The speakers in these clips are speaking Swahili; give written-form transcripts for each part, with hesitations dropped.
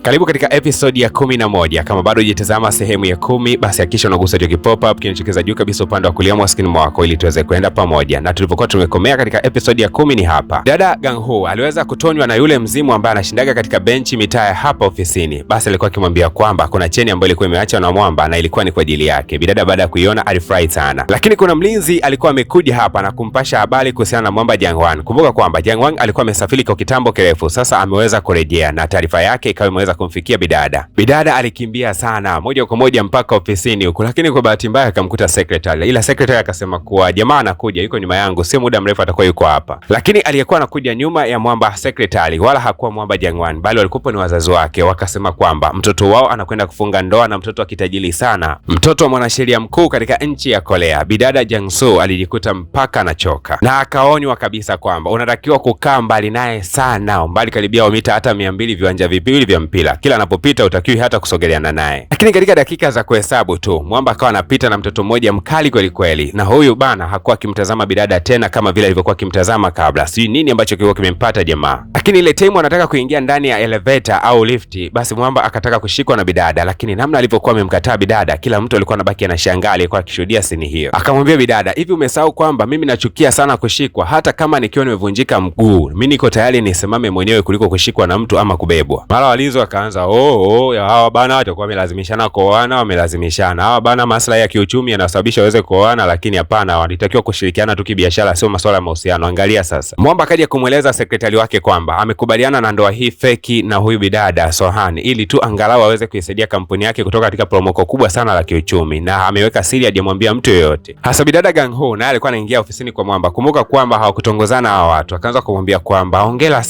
Karibu katika episode ya 11. Kama bado hujatazama sehemu ya 10, basi hakikisha unagusa hiyo pop up kinachokeza juu kabisa upande wa kulia mwa screen mwako ili tuweze kwenda pamoja. Na tulipokuwa tumekomea katika episode ya 10 ni hapa. Dada Gang Ho aliweza kutonywa na yule mzimu ambaye anashindaga katika benchi mitaa ya hapa ofisini. Basi alikuwa akimwambia kwamba kuna cheni ambayo ilikuwa imeachwa na mwamba na ilikuwa ni kwa ajili yake. Bidada baada ya kuiona alifurahi sana. Lakini kuna mlinzi alikuwa amekuja hapa na kumpasha habari kuhusiana na mwamba Jangwan. Kumbuka kwamba Jangwan alikuwa amesafiri kwa kitambo kirefu, sasa ameweza kurejea na taarifa yake ikawa imeweza kumfikia Bidada. Bidada alikimbia sana moja kwa moja mpaka ofisini huko, lakini kwa bahati mbaya akamkuta secretary. Ila secretary akasema kuwa jamaa anakuja, yuko nyuma yangu, si muda mrefu atakuwa yuko hapa. Lakini aliyekuwa anakuja nyuma ya mwamba secretary wala hakuwa mwamba Jangwan, bali walikuwa ni wazazi wake. Wakasema kwamba mtoto wao anakwenda kufunga ndoa na mtoto wa kitajiri sana, mtoto wa mwanasheria mkuu katika nchi ya Korea. Bidada Jangsu alijikuta mpaka anachoka na akaonywa kabisa kwamba unatakiwa kukaa mbali naye sana, mbali karibia mita hata 200 viwanja viwili vya mpira. Kila anapopita utakiwi hata kusogeleana naye. Lakini katika dakika za kuhesabu tu mwamba akawa anapita na mtoto mmoja mkali kweli kweli, na huyu bana hakuwa akimtazama Bidada tena kama vile alivyokuwa akimtazama kabla. Sijui nini ambacho kilikuwa kimempata jamaa. Lakini ile time anataka kuingia ndani ya elevator au lifti, basi mwamba akataka kushikwa na Bidada, lakini namna alivyokuwa amemkataa Bidada, kila mtu alikuwa anabaki anashangaa alikuwa akishuhudia sini hiyo. Akamwambia Bidada, hivi umesahau kwamba mimi nachukia sana kushikwa, hata kama nikiwa nimevunjika mguu mimi niko tayari nisimame mwenyewe kuliko kushikwa na mtu ama kubebwa. Mara walizo akaanza hawa bana watakuwa wamelazimishana kuoana, wamelazimishana hawa bana, maslahi ya kiuchumi yanasababisha waweze kuoana, lakini hapana, walitakiwa kushirikiana tu kibiashara, sio masuala ya mahusiano. Angalia sasa. Mwamba akaja kumweleza sekretari wake kwamba amekubaliana na ndoa hii feki na huyu Bidada Sohan ili tu angalau aweze kuisaidia kampuni yake kutoka katika promoko kubwa sana la kiuchumi, na ameweka siri hajamwambia mtu yoyote. Hasa Bidada Gang Ho naye alikuwa anaingia ofisini kwa Mwamba. Kumbuka kwamba hawakutongozana hawa watu. Akaanza kumwambia kwamba hongera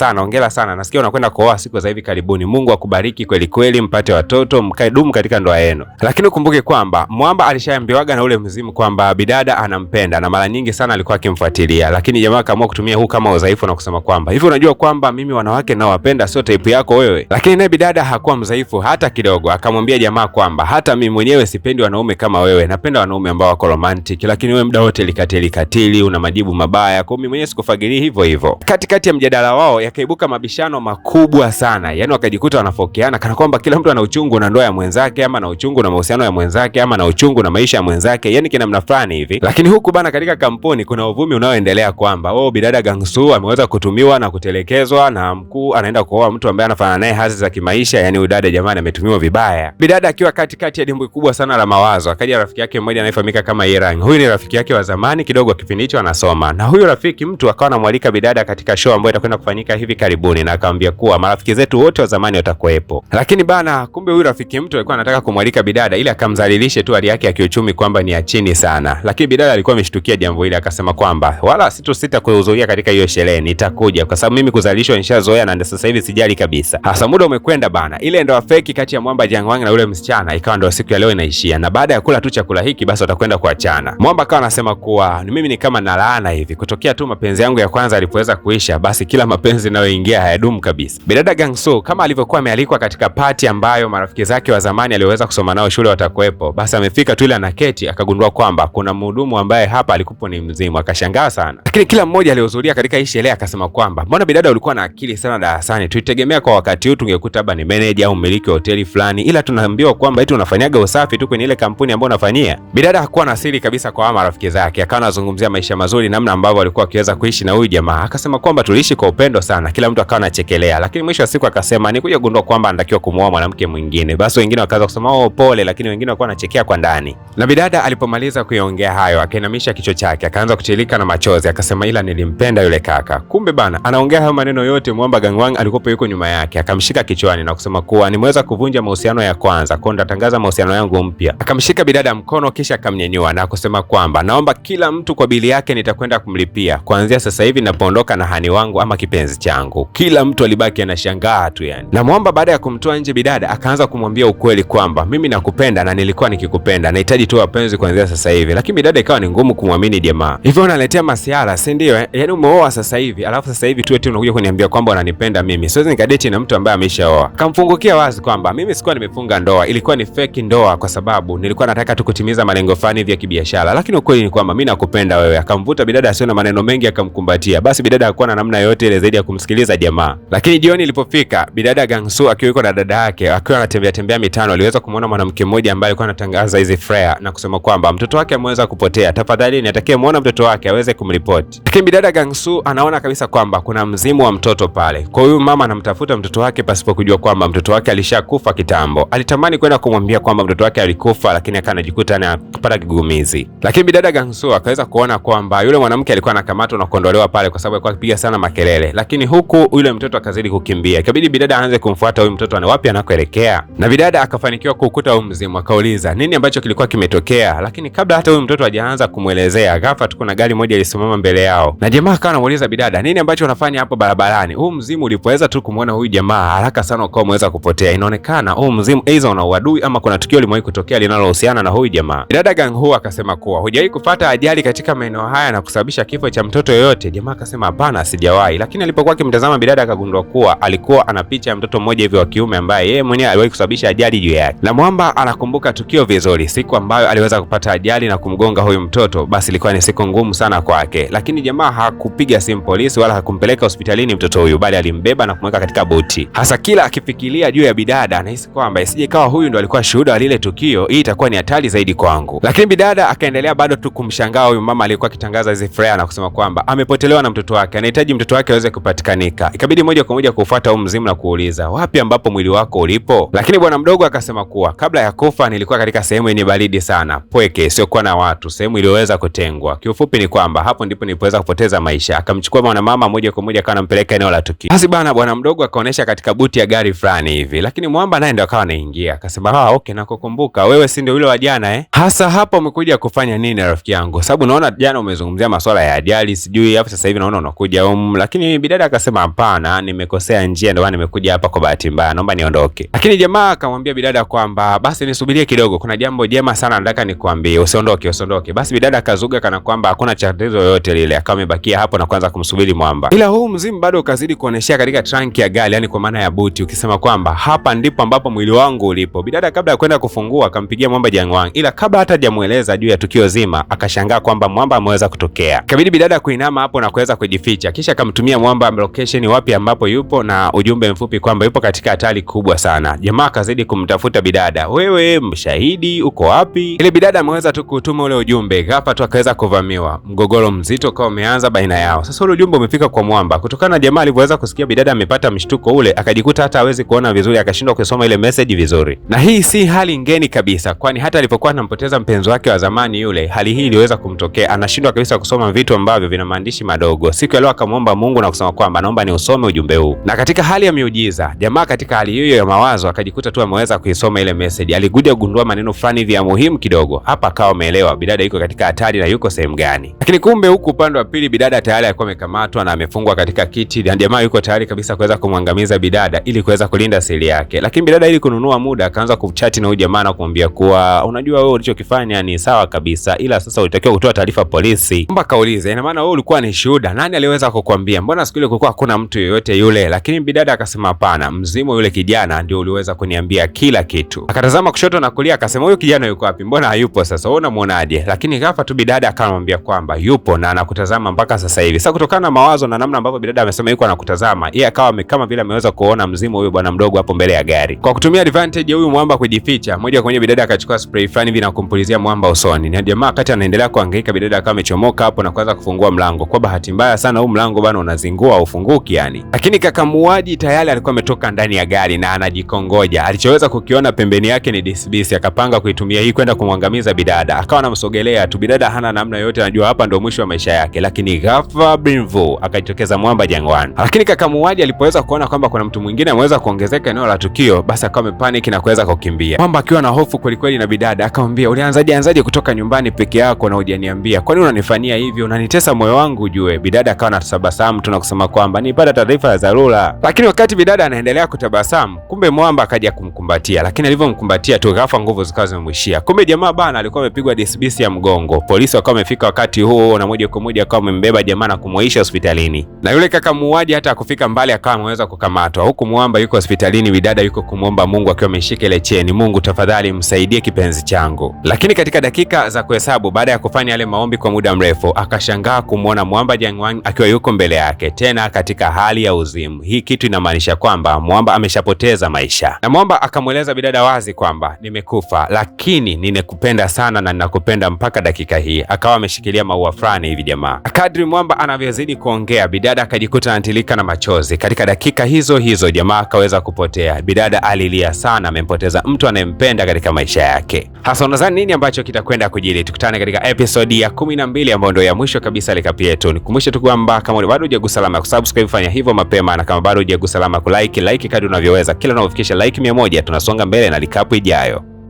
sana, nasikia unakwenda kuoa siku za hivi karibuni, Mungu akubariki kweli kweli, mpate watoto, mkae dumu katika ndoa yenu. Lakini ukumbuke kwamba Mwamba alishaambiwaga na ule mzimu kwamba Bidada anampenda na mara nyingi sana alikuwa akimfuatilia, lakini jamaa akaamua kutumia huu kama udhaifu na kusema kwamba hivi unajua kwamba mimi wanawake nao wapenda sio type yako wewe. Lakini naye Bidada hakuwa mdhaifu hata kidogo, akamwambia jamaa kwamba hata mimi mwenyewe sipendi wanaume kama wewe, napenda wanaume ambao wako romantic, lakini wewe muda wote likatili una majibu mabaya, kwa mimi mwenyewe sikufagili hivyo hivyo. Katikati ya mjadala wao yakaibuka mabishano makubwa sana, yani wakajikuta wanafokeana kana kwamba kila mtu ana uchungu na ndoa ya mwenzake, ama na uchungu na mahusiano ya mwenzake, ama na uchungu na maisha ya mwenzake, yani kina mnafani hivi. Lakini huku bana katika kampuni kuna uvumi unaoendelea kwamba Bidada Gangsu ameweza kutumiwa na kutelekezwa na mkuu anaenda kuoa mtu ambaye anafanana naye hadhi za kimaisha, yani udada jamani ametumiwa vibaya. Bidada akiwa katikati ya dimbwi kubwa sana la mawazo, akaja rafiki yake mmoja anayefahamika kama Yerang. Huyu ni rafiki yake wa zamani kidogo, kipindi hicho anasoma, na huyu rafiki mtu akawa anamwalika Bidada katika show ambayo itakwenda kufanyika hivi karibuni, na akamwambia kuwa marafiki zetu wote wa zamani watakuwepo. Lakini bana kumbe huyu rafiki mtu alikuwa anataka kumwalika Bidada ili akamdhalilishe tu hali yake ya kiuchumi kwamba ni ya chini sana. Lakini Bidada alikuwa ameshtukia jambo hili, akasema kwamba wala situsita kuhudhuria katika hiyo sherehe, nitakuja kwa sababu mimi kudhalilishwa nishazoea na sasa hivi sijali kabisa. Hasa muda umekwenda bana. Ile ndoa feki kati ya Mwamba Jangwan na yule msichana ikawa ndio siku ya leo inaishia, na baada ya kula tu chakula hiki basi watakwenda kuachana. Mwamba akawa anasema kuwa mimi ni kama nalaana hivi, kutokea tu mapenzi yangu ya kwanza alipoweza kuisha, basi kila mapenzi nayoingia hayadumu kabisa. Bidada Gangsu kama alivyokuwa amealikwa katika party ambayo marafiki zake wa zamani aliweza kusoma nao shule watakuwepo, basi amefika tu ile anaketi akagundua kwamba kuna mhudumu ambaye hapa alikuwa ni mzimu, akashangaa sana. Lakini kila mmoja alihudhuria katika hii sherehe akasema kwamba mbona Bidada ulikuwa na akili sana darasani, tuitegemea kwa wakati huu tungekuta hapa ni manager au mmiliki wa hoteli fulani, ila tunaambiwa kwamba eti unafanyaga usafi tu kwenye ile kampuni ambayo unafanyia. Bidada hakuwa na siri kabisa kwa marafiki zake, akawa anazungumzia maisha mazuri, namna ambavyo walikuwa wakiweza kuishi na huyu jamaa. Akasema kwamba tuliishi kwa upendo sana, kila mtu akawa anachekelea, lakini mwisho wa siku akasema nikuja kugundua kwamba anatakiwa kumuoa mwanamke mwingine. Basi wengine wakaanza kusema pole, lakini wengine walikuwa wanachekea kwa ndani. Na Bidada alipomaliza kuiongea hayo akainamisha kichwa chake, akaanza kutilika na machozi, akasema ila nilimpenda yule kaka. Kumbe bana anaongea hayo maneno yote Mwamba Gangwan alikuwa yuko nyuma yake, akamshika kichwani na kusema kuwa nimeweza kuvunja mahusiano ya kwanza, kwa nitatangaza mahusiano yangu mpya. Akamshika Bidada mkono kisha akamnyenyua na kusema kwamba naomba kila mtu kwa bili yake nitakwenda kumlipia kuanzia sasa hivi ninapoondoka na hani wangu ama kipenzi changu. Kila mtu alibaki anashangaa tu yani. Na Mwamba baada ya kumtoa nje Bidada akaanza kumwambia ukweli kwamba mimi nakupenda na nilikuwa nikikupenda, nahitaji tu wapenzi kuanzia sasa hivi. Lakini Bidada ikawa ni ngumu kumwamini jamaa. Hivyo unaletea masiara, si ndio? Yaani umeoa sasa hivi, alafu sasa hivi tu eti unakuja kuniambia kwamba unanipenda mimi. Siwezi nikadate na mtu ambaye ameshaoa. Kamfungukia wazi kwamba mimi sikuwa nimefunga ndoa, ilikuwa ni fake ndoa kwa sababu nilikuwa nataka tu kutimiza malengo fulani vya kibiashara. Lakini ukweli ni kwamba mimi nakupenda wewe. Akamvuta Bidada asiwe na maneno mengi akamkumbatia. Basi Bidada hakuwa na namna yoyote ile zaidi ya kumsikiliza jamaa. Lakini jioni ilipofika, Bidada Gangsu Gangsu akiwa yuko na dada yake akiwa anatembea mitano, aliweza kumuona mwanamke mmoja ambaye alikuwa anatangaza hizi flyer na kusema kwamba mtoto wake ameweza kupotea, tafadhali atakayemuona mtoto wake aweze kumripoti. Lakini bidada Gangsu anaona kabisa kwamba kuna mzimu wa mtoto pale. Kwa hiyo mama anamtafuta mtoto wake pasipo kujua kwamba mtoto wake alishakufa kitambo. Alitamani kwenda kumwambia kwamba mtoto wake alikufa, lakini akanajikuta anapata kigugumizi. Lakini bidada Gangsu akaweza kuona kwamba yule mwanamke alikuwa anakamatwa na kuondolewa pale kwa sababu alikuwa akipiga sana makelele, lakini huku yule mtoto akazidi kukimbia. Ikabidi bidada aanze kumfuata huyu mtoto, ana wapi anakoelekea, na bidada akafanikiwa kukuta huyu mzimu. Akauliza nini ambacho kilikuwa kimetokea, lakini kabla hata huyu mtoto hajaanza kumuelezea, ghafla tu kuna gari moja ilisimama mbele yao, na jamaa akawa anamuuliza bidada, nini ambacho unafanya hapo barabarani? Huu mzimu ulipoweza tu kumuona huyu jamaa, haraka sana ukawa umeweza kupotea. Inaonekana huu mzimu aidha una uadui ama kuna tukio limewahi kutokea linalohusiana na huyu jamaa. Bidada Ganghu akasema kuwa hujawahi kupata ajali katika maeneo haya na kusababisha kifo cha mtoto yoyote? Jamaa akasema hapana, sijawahi. Lakini alipokuwa akimtazama bidada akagundua kuwa alikuwa ana picha ya mtoto mmoja hivi wa kiume ambaye yeye mwenyewe aliwahi kusababisha ajali juu yake. Na Mwamba anakumbuka tukio vizuri, siku ambayo aliweza kupata ajali na kumgonga huyu mtoto, basi ilikuwa ni siku ngumu sana kwake. Lakini jamaa hakupiga simu polisi wala hakumpeleka hospitalini mtoto huyu, bali alimbeba na kumweka katika buti. Hasa kila akifikiria juu ya bidada anahisi kwamba isije kawa huyu ndo alikuwa shuhuda wa lile tukio, hii itakuwa ni hatari zaidi kwangu. Lakini bidada akaendelea bado tu kumshangaa huyu mama aliyekuwa akitangaza hizi flyer na kusema kwamba amepotelewa na mtoto wake, anahitaji mtoto wake aweze kupatikanika. Ikabidi moja kwa moja kufuata huyu mzimu na kuuliza wapi ambapo mwili wako ulipo. Lakini bwana mdogo akasema kuwa kabla ya kufa nilikuwa katika sehemu yenye baridi sana, pweke, siokuwa na watu, sehemu iliyoweza kutengwa. Kiufupi ni kwamba hapo ndipo nilipoweza kupoteza maisha. Akamchukua mwana mama moja kwa moja akawa anampeleka eneo la tukio. Basi bwana mdogo akaonesha katika buti ya gari fulani hivi, lakini Mwamba naye ndo akawa anaingia. Akasema okay, nakukumbuka wewe, si ndio yule wa jana Hasa hapa umekuja kufanya nini rafiki yangu? Sababu naona jana umezungumzia masuala ya ajali sijui, hapo sasa hivi naona unakuja lakini bidada akasema hapana, nimekosea njia ndio maana nimekuja hapa kwa bahati mbaya, naomba niondoke. Lakini jamaa akamwambia bidada kwamba basi nisubirie kidogo, kuna jambo jema sana nataka nikwambie, usiondoke. Basi bidada akazuga kana kwamba hakuna tatizo yoyote lile, akawa amebakia hapo na kuanza kumsubiri Mwamba. Ila huu mzimu bado ukazidi kuoneshea katika trunk ya gari, yani kwa maana ya buti, ukisema kwamba hapa ndipo ambapo mwili wangu ulipo. Bidada kabla ya kwenda kufungua akampigia Mwamba Jangwang, ila kabla hata hajamueleza juu ya tukio zima akashangaa kwamba Mwamba ameweza kutokea. Kabidi bidada kuinama hapo na kuweza kujificha, kisha akamtumia Mwamba location wapi ambapo yupo na ujumbe mfupi kwamba yupo katika hatari kubwa sana. Jamaa akazidi kumtafuta bidada, wewe mshahidi uko wapi? Ile bidada ameweza tu kutuma ule ujumbe, ghafla tu akaweza kuvamiwa. Mgogoro mzito kwa umeanza baina yao. Sasa ule ujumbe umefika kwa Mwamba, kutokana na jamaa alivyoweza kusikia bidada amepata mshtuko ule, akajikuta hata hawezi kuona vizuri, akashindwa kusoma ile message vizuri. Na hii si hali ngeni kabisa, kwani hata alipokuwa anampoteza mpenzi wake wa zamani yule, hali hii iliweza kumtokea. Anashindwa kabisa kusoma vitu ambavyo vina maandishi madogo. Siku ya leo akamwomba Mungu na kusema kwamba naomba ni usome ujumbe huu. Na katika hali ya miujiza, jamaa katika hali hiyo ya mawazo akajikuta tu ameweza kuisoma ile message. Alikuja kugundua maneno fulani hivi ya muhimu kidogo. Hapa akawa ameelewa bidada yuko katika hatari na yuko sehemu gani. Lakini kumbe huku upande wa pili bidada tayari alikuwa amekamatwa na amefungwa katika kiti, na jamaa yuko tayari kabisa kuweza kumwangamiza bidada ili kuweza kulinda siri yake. Lakini bidada ili kununua muda akaanza kuchati na huyu jamaa na kumwambia kuwa unajua wewe ulichokifanya ni sawa kabisa, ila sasa ulitakiwa kutoa taarifa polisi. Mwamba kauliza, ina maana wewe ulikuwa ni shuhuda, nani aliweza kukuambia? Mbona siku ile kulikuwa hakuna mtu yoyote yule? Lakini bidada akasema hapana, mzimu yule kijana ndio uliweza kuniambia kila kitu. Akatazama kushoto na kulia akasema huyu kijana yuko wapi? Mbona hayupo sasa? Wewe unamuonaje? Lakini ghafla tu bidada akamwambia kwamba yupo na anakutazama mpaka sasa hivi. Sasa kutokana na mawazo na namna ambavyo bidada amesema yuko anakutazama, yeye akawa kama vile ameweza kuona mzimu huyu bwana mdogo hapo mbele ya gari. Kwa kutumia advantage huyu Mwamba kujificha, moja kwa moja bidada akachukua spray fulani hivi na kumpulizia Mwamba usoni. Na jamaa wakati anaendelea kuhangaika, bidada akawa amechomoka hapo na kuanza kufungua mlango. Kwa bahati mbaya sana huu mlango bwana unazingua ufunguki yani. Lakini kaka muuaji tayari alikuwa ametoka ndani ya gari na anajikongoja. Alichoweza kukiona pembeni yake ni disbisi, akapanga kuitumia hii kwenda kumwangamiza bidada. Akawa anamsogelea tu, bidada hana namna yoyote, anajua hapa ndio mwisho wa maisha yake. Lakini ghafla Brinvo akajitokeza Mwamba Jangwani. Lakini kaka muuaji alipoweza kuona kwamba kuna mtu mwingine ameweza kuongezeka eneo la tukio, basi akawa amepanic na kuweza kukimbia. Mwamba akiwa na hofu kweli na bidada akamwambia, ulianzaje kutoka nyumbani peke yako na hujaniambia? Kwani unanifanyia hivyo? Unanitesa moyo wangu ujue. Bidada akawa anatabasamu tu na kusema kwamba nipata taarifa ya dharura. Lakini wakati bidada anaendelea kutabasamu, kumbe Mwamba akaja kumkumbatia. Lakini alivyomkumbatia tu ghafla nguvu zikawa zimemwishia. Kumbe jamaa bana alikuwa amepigwa disbisi ya mgongo. Polisi wakawa wamefika wakati huo na moja kwa moja akawa amembeba jamaa na kumwaisha hospitalini. Na yule kaka muuaji hata kufika mbali akawa ameweza kukamatwa. Huku Mwamba yuko hospitalini, bidada yuko kumwomba Mungu akiwa ameshika ile cheni, Mungu tafadhali msaidie kipenzi changu. Lakini katika dakika za kuhesabu baada ya kufanya yale maombi kwa muda mrefu, akashangaa kumwona Mwamba Jangwang akiwa yuko mbele yake tena katika hali ya uzimu. Hii kitu inamaanisha kwamba Mwamba ameshapoteza maisha, na Mwamba akamweleza bidada wazi kwamba nimekufa, lakini ninakupenda sana na ninakupenda mpaka dakika hii. Akawa ameshikilia maua fulani hivi jamaa. Kadri Mwamba anavyozidi kuongea, bidada akajikuta anatilika na machozi. Katika dakika hizo hizo jamaa akaweza kupotea. Bidada alilia sana, amempoteza mtu anayempenda katika maisha yake. Hasa unadhani nini ambacho kitakwenda kujiri? Tukutane katika episodi ya 12 ambayo ndio ya mwisho kabisa likapi yetu. Nikumbushe tu kwamba kama bado hujagusa alama ya kusubscribe, fanya hivyo mapema, na kama bado hujagusa alama ya kulike, like kadri unavyoweza. Kila unapofikisha like 100 tunasonga mbele na likapu ijayo.